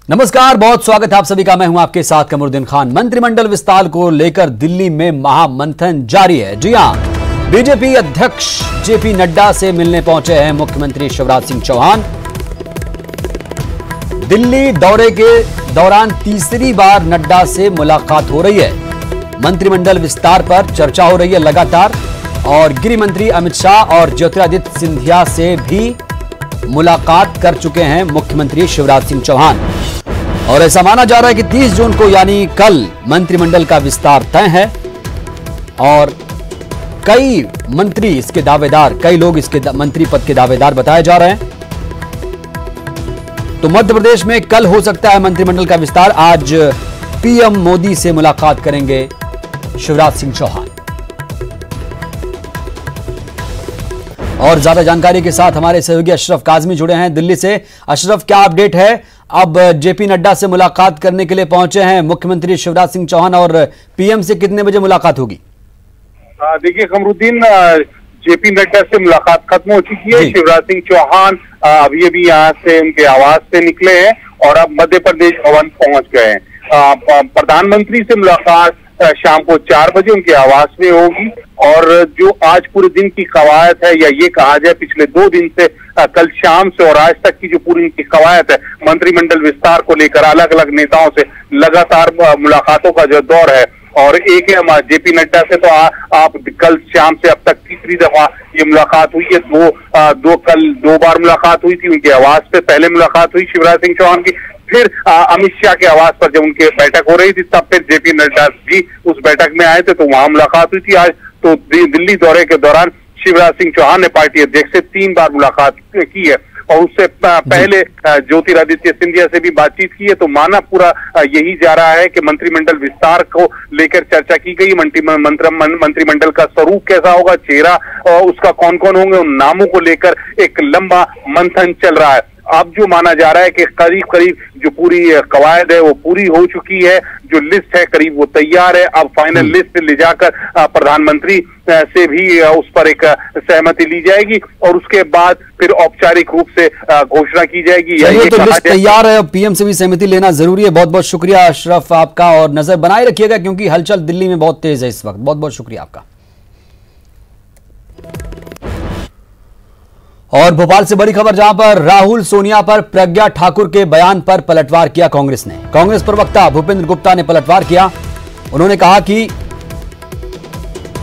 नमस्कार, बहुत स्वागत है आप सभी का। मैं हूं आपके साथ कमरुद्दीन खान। मंत्रिमंडल विस्तार को लेकर दिल्ली में महामंथन जारी है। जी हां, बीजेपी अध्यक्ष जेपी नड्डा से मिलने पहुंचे हैं मुख्यमंत्री शिवराज सिंह चौहान। दिल्ली दौरे के दौरान तीसरी बार नड्डा से मुलाकात हो रही है। मंत्रिमंडल विस्तार पर चर्चा हो रही है लगातार, और गृह मंत्री अमित शाह और ज्योतिरादित्य सिंधिया से भी मुलाकात कर चुके हैं मुख्यमंत्री शिवराज सिंह चौहान। और ऐसा माना जा रहा है कि 30 जून को यानी कल मंत्रिमंडल का विस्तार तय है, और कई मंत्री इसके दावेदार, कई लोग इसके मंत्री पद के दावेदार बताए जा रहे हैं। तो मध्य प्रदेश में कल हो सकता है मंत्रिमंडल का विस्तार। आज पीएम मोदी से मुलाकात करेंगे शिवराज सिंह चौहान। और ज्यादा जानकारी के साथ हमारे सहयोगी अशरफ काजमी जुड़े हैं दिल्ली से। अशरफ, क्या अपडेट है? अब जेपी नड्डा से मुलाकात करने के लिए पहुंचे हैं मुख्यमंत्री शिवराज सिंह चौहान, और पीएम से कितने बजे मुलाकात होगी? देखिए कमरुद्दीन, जेपी नड्डा से मुलाकात खत्म हो चुकी है। शिवराज सिंह चौहान अभी अभी यहाँ से उनके आवास से निकले हैं और अब मध्य प्रदेश भवन पहुंच गए हैं। प्रधानमंत्री से मुलाकात शाम को 4 बजे उनके आवास में होगी। और जो आज पूरे दिन की कवायद है, या ये कहा जाए पिछले 2 दिन से, कल शाम से और आज तक की जो पूरी इनकी कवायद है मंत्रिमंडल विस्तार को लेकर, अलग अलग नेताओं से लगातार मुलाकातों का जो दौर है। और एक है जेपी नड्डा से तो आप कल शाम से अब तक तीसरी दफा ये मुलाकात हुई है। कल 2 बार मुलाकात हुई थी उनके आवास पे। पहले मुलाकात हुई शिवराज सिंह चौहान की, फिर अमित शाह के आवास पर जब उनकी बैठक हो रही थी तब फिर जेपी नड्डा भी उस बैठक में आए थे, तो वहां मुलाकात हुई थी। आज तो दिल्ली दौरे के दौरान शिवराज सिंह चौहान ने पार्टी अध्यक्ष से 3 बार मुलाकात की है, और उससे पहले ज्योतिरादित्य सिंधिया से भी बातचीत की है। तो माना पूरा यही जा रहा है कि मंत्रिमंडल विस्तार को लेकर चर्चा की गई। मंत्रिमंडल का स्वरूप कैसा होगा, चेहरा उसका कौन कौन होंगे, उन नामों को लेकर एक लंबा मंथन चल रहा है। अब जो माना जा रहा है कि करीब करीब जो पूरी कवायद है वो पूरी हो चुकी है, जो लिस्ट है करीब वो तैयार है। अब फाइनल लिस्ट ले जाकर प्रधानमंत्री से भी उस पर एक सहमति ली जाएगी, और उसके बाद फिर औपचारिक रूप से घोषणा की जाएगी। ये तो लिस्ट तैयार है, पीएम से भी सहमति लेना जरूरी है। बहुत बहुत शुक्रिया अशरफ आपका, और नजर बनाए रखिएगा क्योंकि हलचल दिल्ली में बहुत तेज है इस वक्त। बहुत बहुत शुक्रिया आपका। और भोपाल से बड़ी खबर, जहां पर राहुल सोनिया पर प्रज्ञा ठाकुर के बयान पर पलटवार किया कांग्रेस ने। कांग्रेस प्रवक्ता भूपेंद्र गुप्ता ने पलटवार किया। उन्होंने कहा कि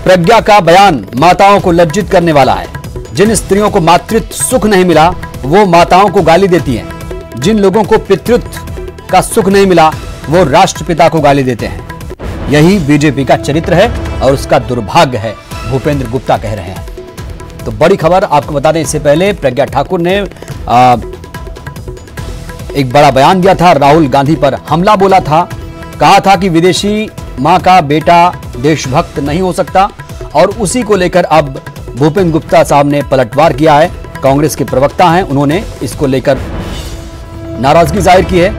प्रज्ञा का बयान माताओं को लज्जित करने वाला है। जिन स्त्रियों को मातृत्व सुख नहीं मिला वो माताओं को गाली देती हैं। जिन लोगों को पितृत्व का सुख नहीं मिला वो राष्ट्रपिता को गाली देते हैं। यही बीजेपी का चरित्र है और उसका दुर्भाग्य है, भूपेंद्र गुप्ता कह रहे हैं। तो बड़ी खबर आपको बता दें, इससे पहले प्रज्ञा ठाकुर ने एक बड़ा बयान दिया था, राहुल गांधी पर हमला बोला था। कहा था कि विदेशी मां का बेटा देशभक्त नहीं हो सकता, और उसी को लेकर अब भूपेंद्र गुप्ता साहब ने पलटवार किया है। कांग्रेस के प्रवक्ता हैं, उन्होंने इसको लेकर नाराजगी जाहिर की है,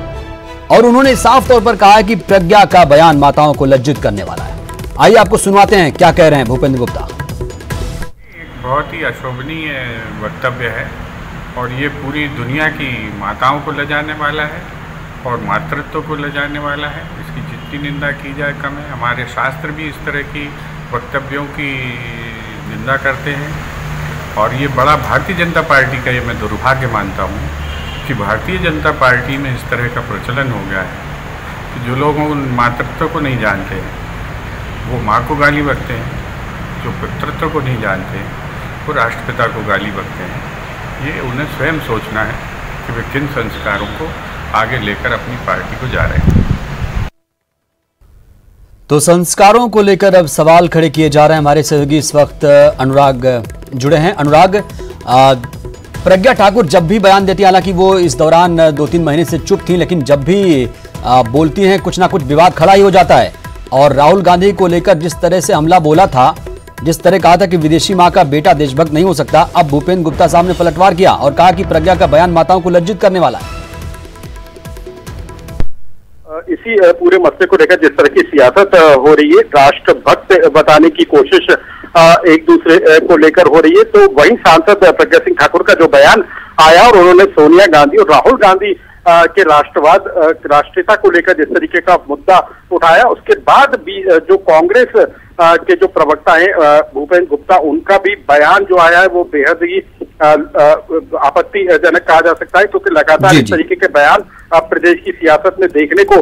और उन्होंने साफ तौर पर कहा है कि प्रज्ञा का बयान माताओं को लज्जित करने वाला है। आइए आपको सुनवाते हैं क्या कह रहे हैं भूपेंद्र गुप्ता। बहुत ही अशोभनीय वक्तव्य है, और ये पूरी दुनिया की माताओं को ले जाने वाला है और मातृत्व को ले जाने वाला है। इसकी जितनी निंदा की जाए कम है। हमारे शास्त्र भी इस तरह की वक्तव्यों की निंदा करते हैं, और ये बड़ा भारतीय जनता पार्टी का ये मैं दुर्भाग्य मानता हूँ कि भारतीय जनता पार्टी में इस तरह का प्रचलन हो गया है कि जो लोग मातृत्व को नहीं जानते हैं वो माँ को गाली बकते हैं, जो पितृत्व को नहीं जानते हैं वो राष्ट्रपिता को गाली बकते हैं। ये उन्हें स्वयं सोचना है कि वे किन संस्कारों को आगे लेकर अपनी पार्टी को जा रहे हैं। तो संस्कारों को लेकर अब सवाल खड़े किए जा रहे हैं। हमारे सहयोगी इस वक्त अनुराग जुड़े हैं। अनुराग, प्रज्ञा ठाकुर जब भी बयान देती है, हालांकि वो इस दौरान 2-3 महीने से चुप थी, लेकिन जब भी बोलती हैं कुछ ना कुछ विवाद खड़ा ही हो जाता है। और राहुल गांधी को लेकर जिस तरह से हमला बोला था, जिस तरह कहा था कि विदेशी मां का बेटा देशभक्त नहीं हो सकता, अब भूपेंद्र गुप्ता साहब ने पलटवार किया और कहा कि प्रज्ञा का बयान माताओं को लज्जित करने वाला है। इसी पूरे मसले को लेकर जिस तरह की सियासत हो रही है, राष्ट्रभक्त बताने की कोशिश एक दूसरे को लेकर हो रही है, तो वही सांसद प्रज्ञा सिंह ठाकुर का जो बयान आया और उन्होंने सोनिया गांधी और राहुल गांधी के राष्ट्रवाद राष्ट्रीयता को लेकर जिस तरीके का मुद्दा उठाया, उसके बाद भी जो कांग्रेस के जो प्रवक्ता हैं भूपेंद्र गुप्ता, उनका भी बयान जो आया है वो बेहद ही आपत्तिजनक कहा जा सकता है, क्योंकि लगातार इस तरीके के बयान प्रदेश की सियासत में देखने को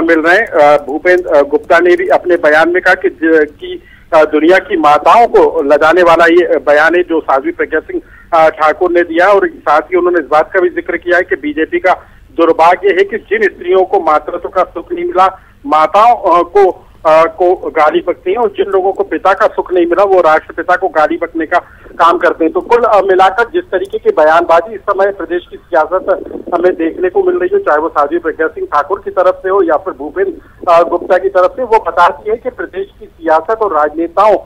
मिल रहे हैं। भूपेंद्र गुप्ता ने भी अपने बयान में कहा कि दुनिया की माताओं को लजाने वाला ये बयान है जो साध्वी प्रज्ञा सिंह ठाकुर ने दिया, और साथ ही उन्होंने इस बात का भी जिक्र किया है कि बीजेपी का दुर्भाग्य है कि जिन स्त्रियों को मातृत्व का सुख नहीं मिला, माताओं को गाली बकती हैं, और जिन लोगों को पिता का सुख नहीं मिला वो राष्ट्रपिता को गाली बकने का काम करते हैं। तो कुल मिलाकर जिस तरीके की बयानबाजी इस समय प्रदेश की सियासत हमें देखने को मिल रही है, चाहे वो साध्वी प्रज्ञा सिंह ठाकुर की तरफ से हो या फिर भूपेंद्र गुप्ता की तरफ से, वो बताती है कि प्रदेश की सियासत और राजनेताओं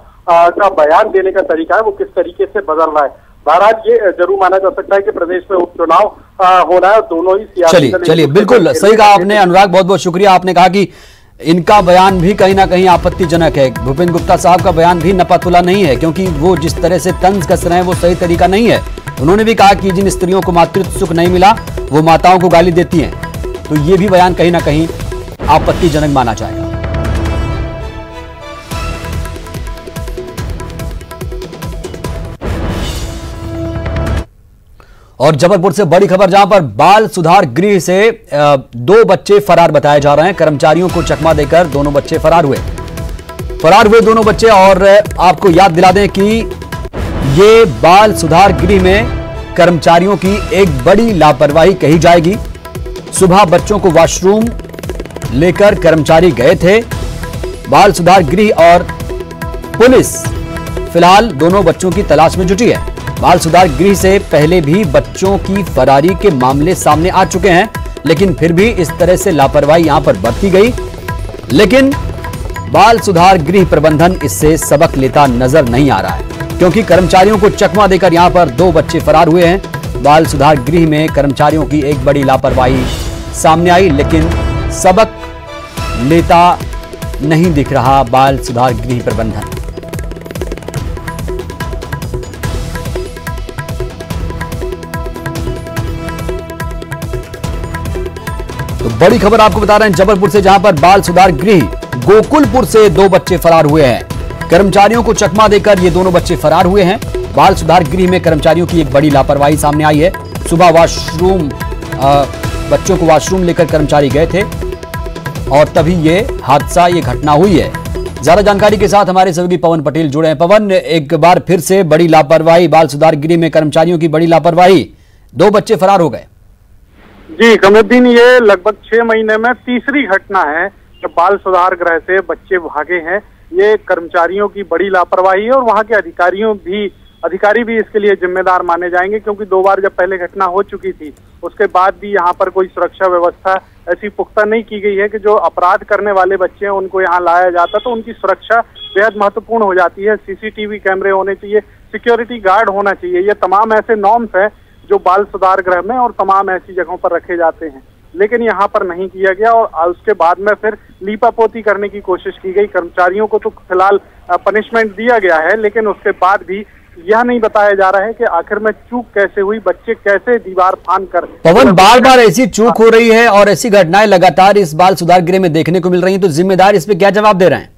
का बयान देने का तरीका है वो किस तरीके से बदल रहा है। बहरहाल ये जरूर माना जा सकता है कि प्रदेश में उपचुनाव होना है और दोनों ही सियासत। चलिए बिल्कुल सही कहा आपने अनुराग, बहुत बहुत शुक्रिया। आपने कहा कि इनका बयान भी कहीं ना कहीं आपत्तिजनक है। भूपेंद्र गुप्ता साहब का बयान भी नपातुला नहीं है, क्योंकि वो जिस तरह से तंज कस रहे हैं वो सही तरीका नहीं है। उन्होंने भी कहा कि जिन स्त्रियों को मातृत्व सुख नहीं मिला वो माताओं को गाली देती हैं, तो ये भी बयान कहीं ना कहीं आपत्तिजनक माना जाएगा। और जबलपुर से बड़ी खबर, जहां पर बाल सुधार गृह से 2 बच्चे फरार बताए जा रहे हैं। कर्मचारियों को चकमा देकर दोनों बच्चे फरार हुए दोनों बच्चे। और आपको याद दिला दें कि ये बाल सुधार गृह में कर्मचारियों की एक बड़ी लापरवाही कही जाएगी। सुबह बच्चों को वॉशरूम लेकर कर्मचारी गए थे। बाल सुधार गृह और पुलिस फिलहाल दोनों बच्चों की तलाश में जुटी है। बाल सुधार गृह से पहले भी बच्चों की फरारी के मामले सामने आ चुके हैं, लेकिन फिर भी इस तरह से लापरवाही यहां पर बरती गई। लेकिन बाल सुधार गृह प्रबंधन इससे सबक लेता नजर नहीं आ रहा है, क्योंकि कर्मचारियों को चकमा देकर यहां पर 2 बच्चे फरार हुए हैं। बाल सुधार गृह में कर्मचारियों की एक बड़ी लापरवाही सामने आई, लेकिन सबक लेता नहीं दिख रहा बाल सुधार गृह प्रबंधन। तो बड़ी खबर आपको बता रहे हैं जबलपुर से, जहां पर बाल सुधार गृह गोकुलपुर से 2 बच्चे फरार हुए हैं। कर्मचारियों को चकमा देकर ये दोनों बच्चे फरार हुए हैं। बाल सुधार गृह में कर्मचारियों की एक बड़ी लापरवाही सामने आई है। सुबह बच्चों को वॉशरूम लेकर कर्मचारी गए थे और तभी ये घटना हुई है। ज्यादा जानकारी के साथ हमारे सहयोगी पवन पटेल जुड़े हैं। पवन, एक बार फिर से बड़ी लापरवाही, बाल सुधार गृह में कर्मचारियों की बड़ी लापरवाही, 2 बच्चे फरार हो गए। जी कमरुद्दीन, ये लगभग 6 महीने में तीसरी घटना है जब बाल सुधार गृह से बच्चे भागे हैं। ये कर्मचारियों की बड़ी लापरवाही है और वहाँ के अधिकारी भी इसके लिए जिम्मेदार माने जाएंगे, क्योंकि 2 बार जब पहले घटना हो चुकी थी उसके बाद भी यहाँ पर कोई सुरक्षा व्यवस्था ऐसी पुख्ता नहीं की गई है कि जो अपराध करने वाले बच्चे हैं उनको यहाँ लाया जाता, तो उनकी सुरक्षा बेहद महत्वपूर्ण हो जाती है। सीसीटीवी कैमरे होने चाहिए, सिक्योरिटी गार्ड होना चाहिए। ये तमाम ऐसे नॉर्म्स हैं जो बाल सुधार गृह में और तमाम ऐसी जगहों पर रखे जाते हैं, लेकिन यहाँ पर नहीं किया गया और उसके बाद में फिर लीपापोती करने की कोशिश की गई। कर्मचारियों को तो फिलहाल पनिशमेंट दिया गया है, लेकिन उसके बाद भी यह नहीं बताया जा रहा है कि आखिर में चूक कैसे हुई, बच्चे कैसे दीवार फांद कर। पवन, बार बार ऐसी चूक हो रही है और ऐसी घटनाएं लगातार इस बाल सुधार गृह में देखने को मिल रही हैं, तो जिम्मेदार इस पे क्या जवाब दे रहे हैं?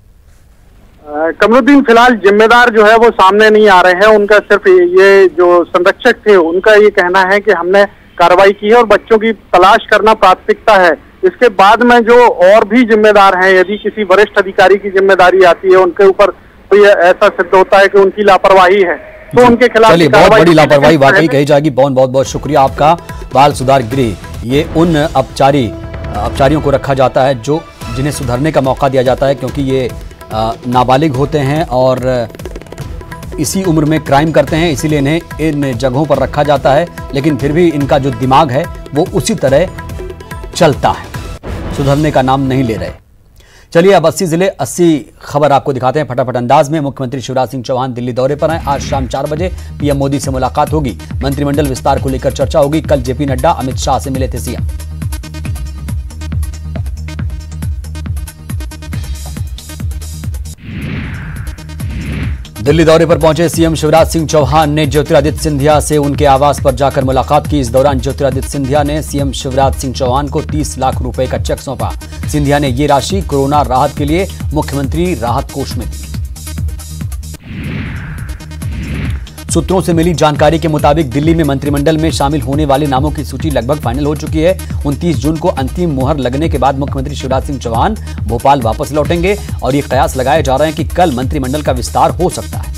कमरुद्दीन, फिलहाल जिम्मेदार जो है वो सामने नहीं आ रहे हैं। उनका सिर्फ ये जो संरक्षक थे उनका ये कहना है कि हमने कार्रवाई की है और बच्चों की तलाश करना प्राथमिकता है। इसके बाद में जो और भी जिम्मेदार हैं, यदि किसी वरिष्ठ अधिकारी की जिम्मेदारी आती है, उनके ऊपर तो ये ऐसा सिद्ध होता है कि उनकी लापरवाही है, तो उनके खिलाफ बहुत बड़ी लापरवाही वाकई कही जाएगी। बहुत बहुत शुक्रिया आपका। बाल सुधार गृह ये उन अपचारियों को रखा जाता है जो जिन्हें सुधरने का मौका दिया जाता है, क्योंकि ये नाबालिग होते हैं और इसी उम्र में क्राइम करते हैं, इसीलिए इन्हें इन जगहों पर रखा जाता है। लेकिन फिर भी इनका जो दिमाग है वो उसी तरह चलता है, सुधरने का नाम नहीं ले रहे। चलिए अब 80 जिले 80 खबर आपको दिखाते हैं फटाफट अंदाज में। मुख्यमंत्री शिवराज सिंह चौहान दिल्ली दौरे पर हैं। आज शाम 4 बजे पीएम मोदी से मुलाकात होगी। मंत्रिमंडल विस्तार को लेकर चर्चा होगी। कल जेपी नड्डा अमित शाह से मिले थे सीएम। दिल्ली दौरे पर पहुंचे सीएम शिवराज सिंह चौहान ने ज्योतिरादित्य सिंधिया से उनके आवास पर जाकर मुलाकात की। इस दौरान ज्योतिरादित्य सिंधिया ने सीएम शिवराज सिंह चौहान को 30 लाख रुपए का चेक सौंपा। सिंधिया ने ये राशि कोरोना राहत के लिए मुख्यमंत्री राहत कोष में दी। सूत्रों से मिली जानकारी के मुताबिक दिल्ली में मंत्रिमंडल में शामिल होने वाले नामों की सूची लगभग फाइनल हो चुकी है। 29 जून को अंतिम मुहर लगने के बाद मुख्यमंत्री शिवराज सिंह चौहान भोपाल वापस लौटेंगे और ये कयास लगाए जा रहे हैं कि कल मंत्रिमंडल का विस्तार हो सकता है।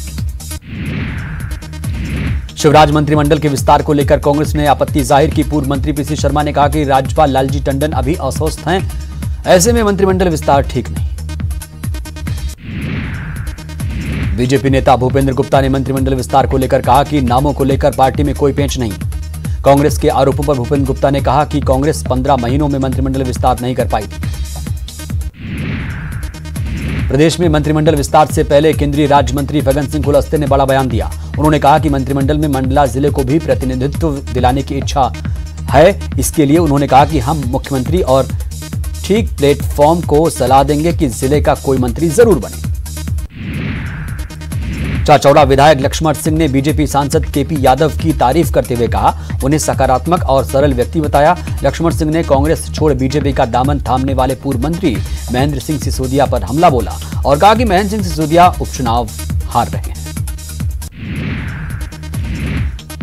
शिवराज मंत्रिमंडल के विस्तार को लेकर कांग्रेस ने आपत्ति जाहिर की। पूर्व मंत्री पीसी शर्मा ने कहा कि राज्यपाल लालजी टंडन अभी अस्वस्थ हैं, ऐसे में मंत्रिमंडल विस्तार ठीक नहीं। बीजेपी नेता भूपेंद्र गुप्ता ने मंत्रिमंडल विस्तार को लेकर कहा कि नामों को लेकर पार्टी में कोई पेंच नहीं। कांग्रेस के आरोपों पर भूपेंद्र गुप्ता ने कहा कि कांग्रेस 15 महीनों में मंत्रिमंडल विस्तार नहीं कर पाई थी। प्रदेश में मंत्रिमंडल विस्तार से पहले केंद्रीय राज्य मंत्री फग्गन सिंह कुलस्ते ने बड़ा बयान दिया। उन्होंने कहा कि मंत्रिमंडल में मंडला जिले को भी प्रतिनिधित्व दिलाने की इच्छा है। इसके लिए उन्होंने कहा कि हम मुख्यमंत्री और ठीक प्लेटफॉर्म को सलाह देंगे कि जिले का कोई मंत्री जरूर बने। चाचौड़ा विधायक लक्ष्मण सिंह ने बीजेपी सांसद केपी यादव की तारीफ करते हुए कहा, उन्हें सकारात्मक और सरल व्यक्ति बताया। लक्ष्मण सिंह ने कांग्रेस छोड़ बीजेपी का दामन थामने वाले पूर्व मंत्री महेंद्र सिंह सिसोदिया पर हमला बोला और कहा कि महेंद्र सिंह सिसोदिया उपचुनाव हार रहे हैं।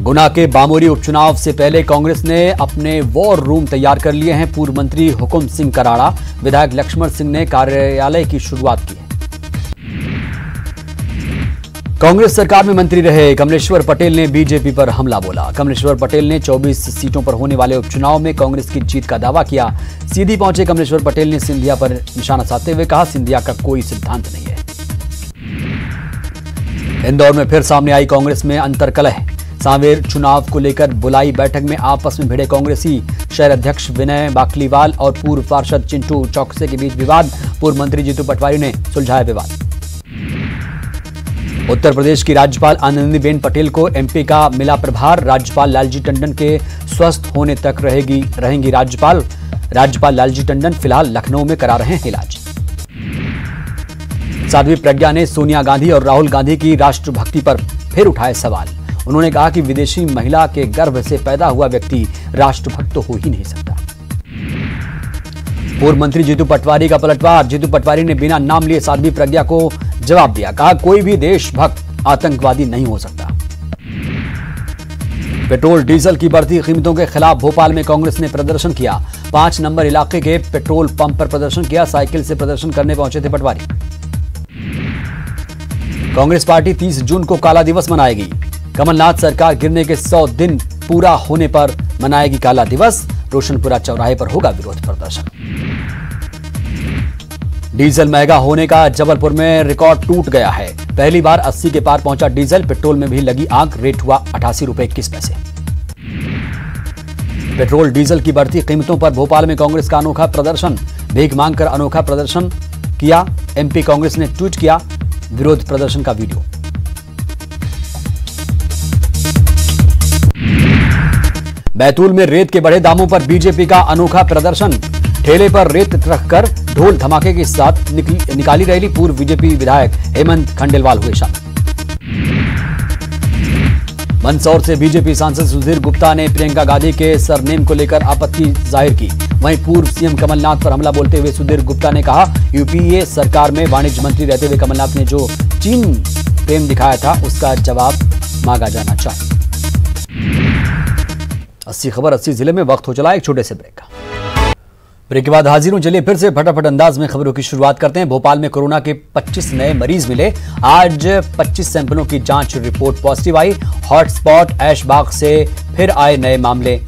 गुना के बामोरी उपचुनाव से पहले कांग्रेस ने अपने वॉर रूम तैयार कर लिए हैं। पूर्व मंत्री हुकुम सिंह कराड़ा विधायक लक्ष्मण सिंह ने कार्यालय की शुरुआत की है। कांग्रेस सरकार में मंत्री रहे कमलेश्वर पटेल ने बीजेपी पर हमला बोला। कमलेश्वर पटेल ने 24 सीटों पर होने वाले उपचुनाव में कांग्रेस की जीत का दावा किया। सीधी पहुंचे कमलेश्वर पटेल ने सिंधिया पर निशाना साधते हुए कहा, सिंधिया का कोई सिद्धांत नहीं है। इंदौर में फिर सामने आई कांग्रेस में अंतर्कलह। सांवेर चुनाव को लेकर बुलाई बैठक में आपस में भिड़े कांग्रेसी। शहर अध्यक्ष विनय बाकलीवाल और पूर्व पार्षद चिंटू चौकसे के बीच विवाद। पूर्व मंत्री जीतू पटवारी ने सुलझाया विवाद। उत्तर प्रदेश की राज्यपाल आनंदीबेन पटेल को एमपी का मिला प्रभार। राज्यपाल लालजी टंडन के स्वस्थ होने तक रहेंगी राज्यपाल लालजी टंडन फिलहाल लखनऊ में करा रहे हैं इलाज। साध्वी प्रज्ञा ने सोनिया गांधी और राहुल गांधी की राष्ट्रभक्ति पर फिर उठाए सवाल। उन्होंने कहा कि विदेशी महिला के गर्भ से पैदा हुआ व्यक्ति राष्ट्रभक्त तो हो ही नहीं सकता। पूर्व मंत्री जीतू पटवारी का पलटवार। जीतू पटवारी ने बिना नाम लिए साध्वी प्रज्ञा को जवाब दिया। कहा, कोई भी देशभक्त आतंकवादी नहीं हो सकता। पेट्रोल डीजल की बढ़ती कीमतों के खिलाफ भोपाल में कांग्रेस ने प्रदर्शन किया। 5 नंबर इलाके के पेट्रोल पंप पर प्रदर्शन किया। साइकिल से प्रदर्शन करने पहुंचे थे पटवारी। कांग्रेस पार्टी 30 जून को काला दिवस मनाएगी। कमलनाथ सरकार गिरने के 100 दिन पूरा होने पर मनाएगी काला दिवस। रोशनपुरा चौराहे पर होगा विरोध प्रदर्शन। डीजल महंगा होने का जबलपुर में रिकॉर्ड टूट गया है। पहली बार 80 के पार पहुंचा डीजल। पेट्रोल में भी लगी आग। रेट हुआ 88 रुपए 21 पैसे। पेट्रोल डीजल की बढ़ती कीमतों पर भोपाल में कांग्रेस का अनोखा प्रदर्शन। भीख मांगकर अनोखा प्रदर्शन किया। एमपी कांग्रेस ने ट्वीट किया विरोध प्रदर्शन का वीडियो। बैतूल में रेत के बढ़े दामों पर बीजेपी का अनोखा प्रदर्शन। ठेले पर रेत रखकर ढोल धमाके के साथ निकाली रैली। पूर्व बीजेपी विधायक हेमंत खंडेलवाल हुए शामिल। मंदसौर से बीजेपी सांसद सुधीर गुप्ता ने प्रियंका गांधी के सरनेम को लेकर आपत्ति जाहिर की। वहीं पूर्व सीएम कमलनाथ पर हमला बोलते हुए सुधीर गुप्ता ने कहा, यूपीए सरकार में वाणिज्य मंत्री रहते हुए कमलनाथ ने जो चीन प्रेम दिखाया था उसका जवाब मांगा जाना चाहिए। 80 खबर 80 जिले में वक्त हो चला एक छोटे से ब्रेक का। ब्रेक के बाद हाजिर हूं। चलिए फिर से फटाफट अंदाज में खबरों की शुरुआत करते हैं। भोपाल में कोरोना के 25 नए मरीज मिले। आज 25 सैंपलों की जांच रिपोर्ट पॉजिटिव आई। हॉटस्पॉट ऐशबाग से फिर आए नए मामले।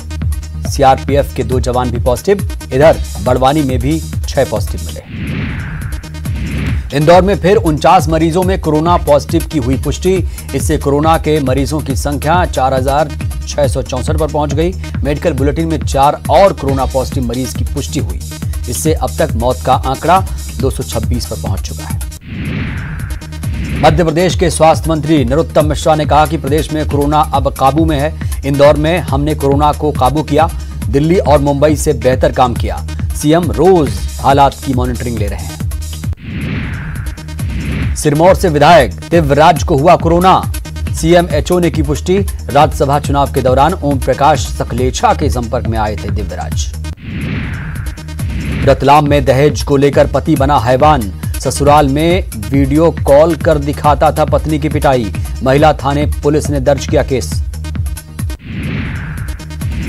सीआरपीएफ के 2 जवान भी पॉजिटिव। इधर बड़वानी में भी 6 पॉजिटिव मिले। इंदौर में फिर 49 मरीजों में कोरोना पॉजिटिव की हुई पुष्टि। इससे कोरोना के मरीजों की संख्या 4664 पर पहुंच गई। मेडिकल बुलेटिन में 4 और कोरोना पॉजिटिव मरीज की पुष्टि हुई। इससे अब तक मौत का आंकड़ा 226 पर पहुंच चुका है। मध्य प्रदेश के स्वास्थ्य मंत्री नरोत्तम मिश्रा ने कहा कि प्रदेश में कोरोना अब काबू में है। इंदौर में हमने कोरोना को काबू किया। दिल्ली और मुंबई से बेहतर काम किया। सीएम रोज हालात की मॉनिटरिंग ले रहे हैं। सिरमौर से विधायक दिव्यराज को हुआ कोरोना, सीएमएचओ ने की पुष्टि। राज्यसभा चुनाव के दौरान ओम प्रकाश सखलेचा के संपर्क में आए थे दिव्यराज। रतलाम में दहेज को लेकर पति बना हैवान, ससुराल में वीडियो कॉल कर दिखाता था पत्नी की पिटाई, महिला थाने पुलिस ने दर्ज किया केस।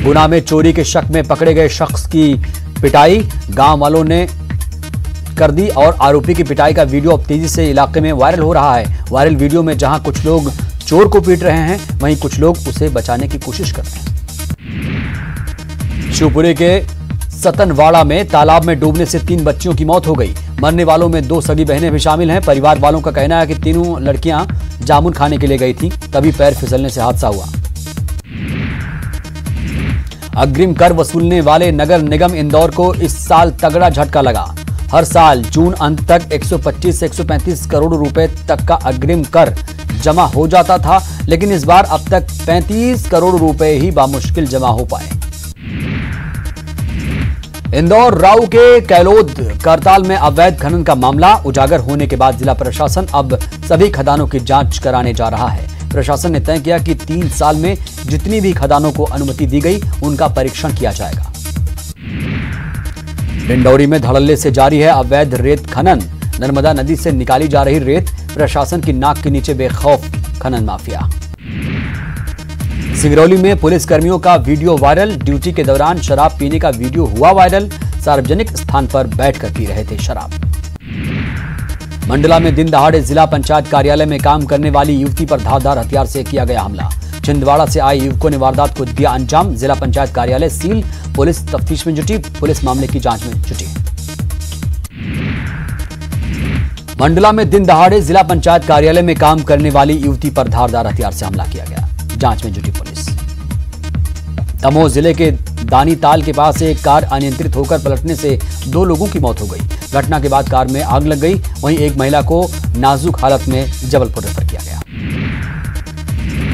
गुना में चोरी के शक में पकड़े गए शख्स की पिटाई, गांव वालों ने कर दी और आरोपी की पिटाई का वीडियो अब तेजी से इलाके में वायरल हो रहा है। वायरल वीडियो में जहां कुछ लोग चोर को पीट रहे हैं, वहीं कुछ लोग उसे बचाने की कोशिश कर रहे हैं। शिवपुरी के सतनवाड़ा में तालाब में डूबने से 3 बच्चियों की मौत हो गई। मरने वालों में 2 सगी बहनें भी शामिल हैं। परिवार वालों का कहना है कि तीनों लड़कियां जामुन खाने के लिए गई थीं, तभी पैर फिसलने से हादसा हुआ। अग्रिम कर वसूलने वाले नगर निगम इंदौर को इस साल तगड़ा झटका लगा। हर साल जून अंत तक 125 से 135 करोड़ रुपए तक का अग्रिम कर जमा हो जाता था, लेकिन इस बार अब तक 35 करोड़ रुपए ही बामुश्किल जमा हो पाए। इंदौर राऊ के कैलोद करताल में अवैध खनन का मामला उजागर होने के बाद जिला प्रशासन अब सभी खदानों की जांच कराने जा रहा है। प्रशासन ने तय किया कि 3 साल में जितनी भी खदानों को अनुमति दी गई, उनका परीक्षण किया जाएगा। डिंडौरी में धड़ल्ले से जारी है अवैध रेत खनन। नर्मदा नदी से निकाली जा रही रेत, प्रशासन की नाक के नीचे बेखौफ खनन माफिया। सिंगरौली में पुलिस कर्मियों का वीडियो वायरल, ड्यूटी के दौरान शराब पीने का वीडियो हुआ वायरल, सार्वजनिक स्थान पर बैठकर पी रहे थे शराब। मंडला में दिन दहाड़े जिला पंचायत कार्यालय में काम करने वाली युवती पर धारदार हथियार से किया गया हमला। छिंदवाड़ा से आए युवकों ने वारदात को दिया अंजाम। जिला पंचायत कार्यालय सील, पुलिस तफ्तीश में जुटी, पुलिस मामले की जांच में जुटी। मंडला में दिन दहाड़े जिला पंचायत कार्यालय में काम करने वाली युवती पर धारदार हथियार से हमला किया गया, जांच में जुटी पुलिस। दमोह जिले के दानीताल के पास एक कार अनियंत्रित होकर पलटने से 2 लोगों की मौत हो गई। घटना के बाद कार में आग लग गई, वहीं एक महिला को नाजुक हालत में जबलपुर रेफर किया गया।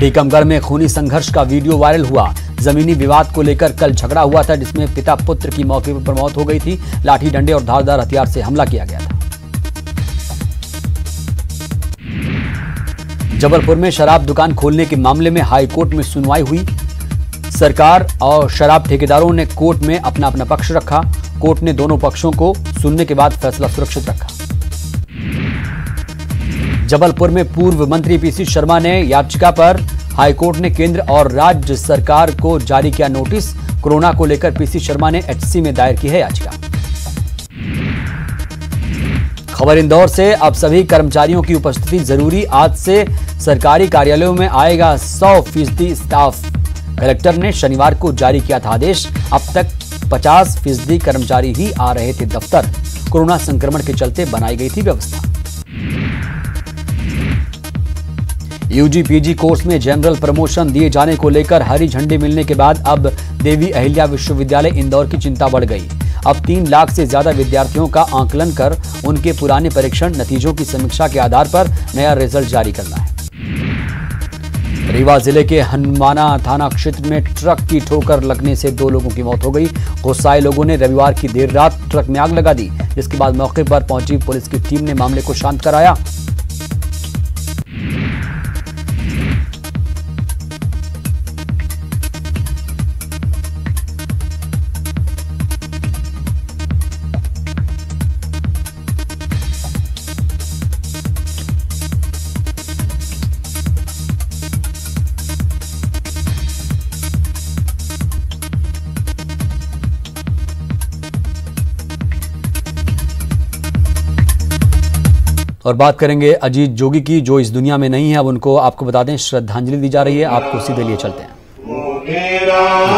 टीकमगढ़ में खूनी संघर्ष का वीडियो वायरल हुआ। जमीनी विवाद को लेकर कल झगड़ा हुआ था, जिसमें पिता पुत्र की मौके पर मौत हो गई थी। लाठी डंडे और धारदार हथियार से हमला किया गया था। जबलपुर में शराब दुकान खोलने के मामले में हाईकोर्ट में सुनवाई हुई। सरकार और शराब ठेकेदारों ने कोर्ट में अपना अपना पक्ष रखा। कोर्ट ने दोनों पक्षों को सुनने के बाद फैसला सुरक्षित रखा। जबलपुर में पूर्व मंत्री पीसी शर्मा ने याचिका पर हाईकोर्ट ने केंद्र और राज्य सरकार को जारी किया नोटिस। कोरोना को लेकर पीसी शर्मा ने एचसी में दायर की है याचिका। खबर इंदौर से, अब सभी कर्मचारियों की उपस्थिति जरूरी। आज से सरकारी कार्यालयों में आएगा 100% स्टाफ। कलेक्टर ने शनिवार को जारी किया था आदेश। अब तक 50% कर्मचारी ही आ रहे थे दफ्तर। कोरोना संक्रमण के चलते बनाई गई थी व्यवस्था। यूजी पीजी कोर्स में जनरल प्रमोशन दिए जाने को लेकर हरी झंडी मिलने के बाद अब देवी अहिल्या विश्वविद्यालय इंदौर की चिंता बढ़ गई। अब 3 लाख से ज्यादा विद्यार्थियों का आंकलन कर उनके पुराने परीक्षण नतीजों की समीक्षा के आधार पर नया रिजल्ट जारी करना है। रीवा जिले के हनुमाना थाना क्षेत्र में ट्रक की ठोकर लगने से 2 लोगों की मौत हो गई। गुस्साए लोगों ने रविवार की देर रात ट्रक में आग लगा दी, जिसके बाद मौके पर पहुंची पुलिस की टीम ने मामले को शांत कराया। और बात करेंगे अजीत जोगी की, जो इस दुनिया में नहीं है। अब उनको आपको बता दें श्रद्धांजलि दी जा रही है। आपको सीधे लिए चलते हैं।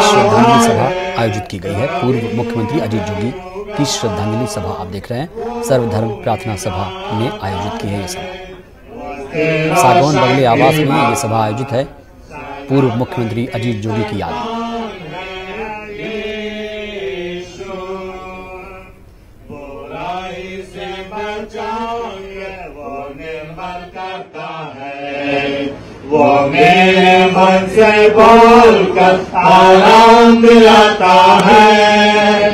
श्रद्धांजलि सभा आयोजित की गई है। पूर्व मुख्यमंत्री अजीत जोगी की श्रद्धांजलि सभा आप देख रहे हैं। सर्वधर्म प्रार्थना सभा ने आयोजित की है ये सभा। सागौन बगले आवास में ये सभा आयोजित है पूर्व मुख्यमंत्री अजीत जोगी की याद में। वो मेरे मन से बोलकर आराम दिलाता है,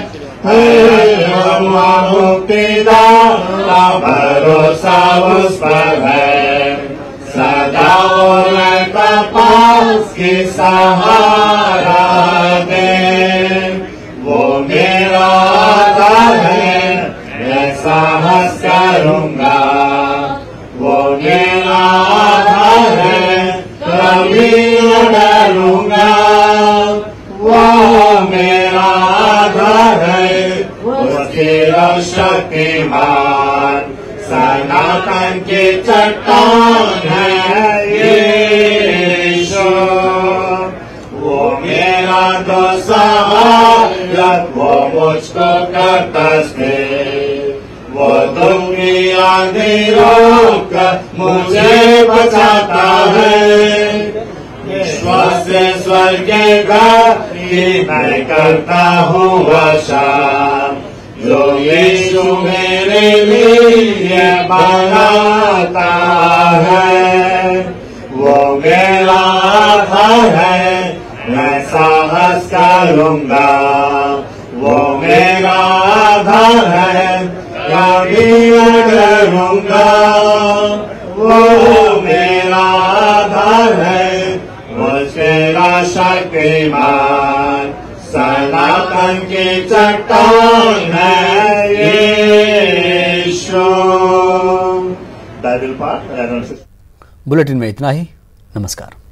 मुक्तिदाता भरोसा उस पर है, सदा और पास के सहारा दे। वो मेरा आधार है, मैं साहस करूंगा। वो मेरा आधार है, कभी न डरूंगा। वो मेरा आधार है, उसके शक्तिमान सनातन की चट्टान है यीशु। वो मेरा तो सहायक, वो मुझको करता है। वो दुखी अंधेरों का मुझे बचाता है। विश्वास से स्वर्ग की मैं करता हूँ आशा, जो यीशु मेरे लिए बनाता है। वो मेरा आधार है, मैं साहस करूंगा। वो मेरा आधार है, कभी न डरूंगा। वो मेरा आधार है, मेरा शक्तिमान सनातन की चट्टान है यीशु। बुलेटिन में इतना ही। नमस्कार।